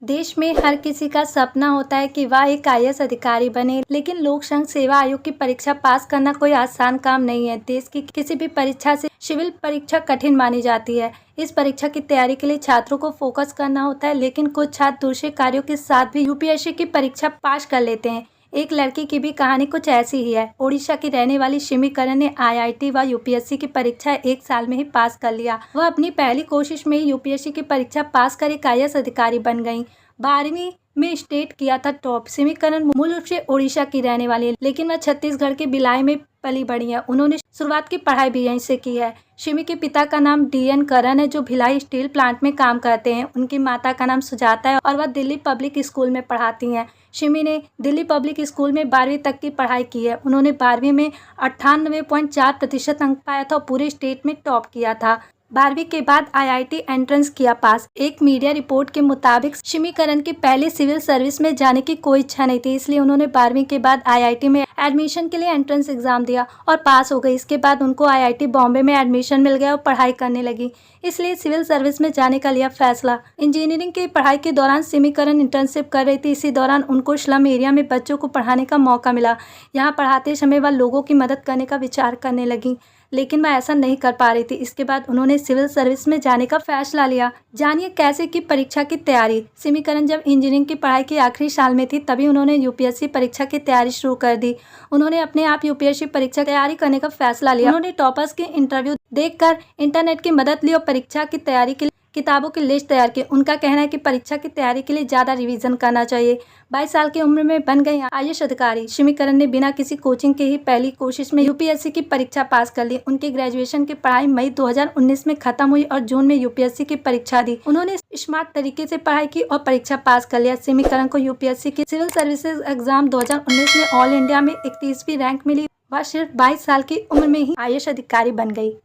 देश में हर किसी का सपना होता है कि वह एक आईएएस अधिकारी बने, लेकिन लोक संघ सेवा आयोग की परीक्षा पास करना कोई आसान काम नहीं है। देश की किसी भी परीक्षा से सिविल परीक्षा कठिन मानी जाती है। इस परीक्षा की तैयारी के लिए छात्रों को फोकस करना होता है, लेकिन कुछ छात्र दूसरे कार्यों के साथ भी यूपीएससी की परीक्षा पास कर लेते हैं। एक लड़की की भी कहानी कुछ ऐसी ही है। ओडिशा की रहने वाली सिमी करण ने आईआईटी व यूपीएससी की परीक्षा एक साल में ही पास कर लिया। वह अपनी पहली कोशिश में ही यूपीएससी की परीक्षा पास कर एक आईएएस अधिकारी बन गई। 12वीं में स्टेट किया था टॉप। सिमी करण मूल रूप से ओडिशा की रहने वाली है, लेकिन वह छत्तीसगढ़ के भिलाई में पली बढ़ी है। उन्होंने शुरुआत की पढ़ाई भी यहीं से की है। सिमी के पिता का नाम डीएन करण है, जो भिलाई स्टील प्लांट में काम करते हैं। उनकी माता का नाम सुजाता है और वह दिल्ली पब्लिक स्कूल में पढ़ाती हैं। सिमी ने दिल्ली पब्लिक स्कूल में 12वीं तक की पढ़ाई की है। उन्होंने 12वीं में 98.4% अंक पाया था और पूरे स्टेट में टॉप किया था। 12वीं के बाद आईआईटी एंट्रेंस किया पास। एक मीडिया रिपोर्ट के मुताबिक सिमी करण की पहले सिविल सर्विस में जाने की कोई इच्छा नहीं थी, इसलिए उन्होंने 12वीं के बाद आईआईटी में एडमिशन के लिए एंट्रेंस एग्जाम दिया और पास हो गई। इसके बाद उनको आईआईटी बॉम्बे में एडमिशन मिल गया और पढ़ाई करने लगी, इसलिए सिविल सर्विस में जाने का लिया फैसला। इंजीनियरिंग की पढ़ाई के दौरान सिमी करण इंटर्नशिप कर रही थी। इसी दौरान उनको स्लम एरिया में बच्चों को पढ़ाने का मौका मिला। यहाँ पढ़ाते समय वह लोगों की मदद करने का विचार करने लगी, लेकिन वह ऐसा नहीं कर पा रही थी। इसके बाद उन्होंने सिविल सर्विस में जाने का फैसला लिया। जानिए कैसे की परीक्षा की तैयारी। सिमी करण जब इंजीनियरिंग की पढ़ाई के आखिरी साल में थी, तभी उन्होंने यूपीएससी परीक्षा की तैयारी शुरू कर दी। उन्होंने अपने आप यूपीएससी परीक्षा की तैयारी करने का फैसला लिया। उन्होंने टॉपर्स के इंटरव्यू देखकर इंटरनेट की मदद ली और परीक्षा की तैयारी के लिए किताबों की लिस्ट तैयार की। उनका कहना है कि परीक्षा की तैयारी के लिए ज़्यादा रिवीजन करना चाहिए। 22 साल की उम्र में बन गई आईएएस अधिकारी। सिमी करण ने बिना किसी कोचिंग के ही पहली कोशिश में यूपीएससी की परीक्षा पास कर ली। उनकी ग्रेजुएशन की पढ़ाई मई 2019 में खत्म हुई और जून में यूपीएससी की परीक्षा दी। उन्होंने स्मार्ट तरीके से पढ़ाई की और परीक्षा पास कर लिया। सिमी करण को यूपीएससी की सिविल सर्विसेज एग्जाम 2019 में ऑल इंडिया में 31वीं रैंक मिली। वह सिर्फ 22 साल की उम्र में ही आईएएस अधिकारी बन गई।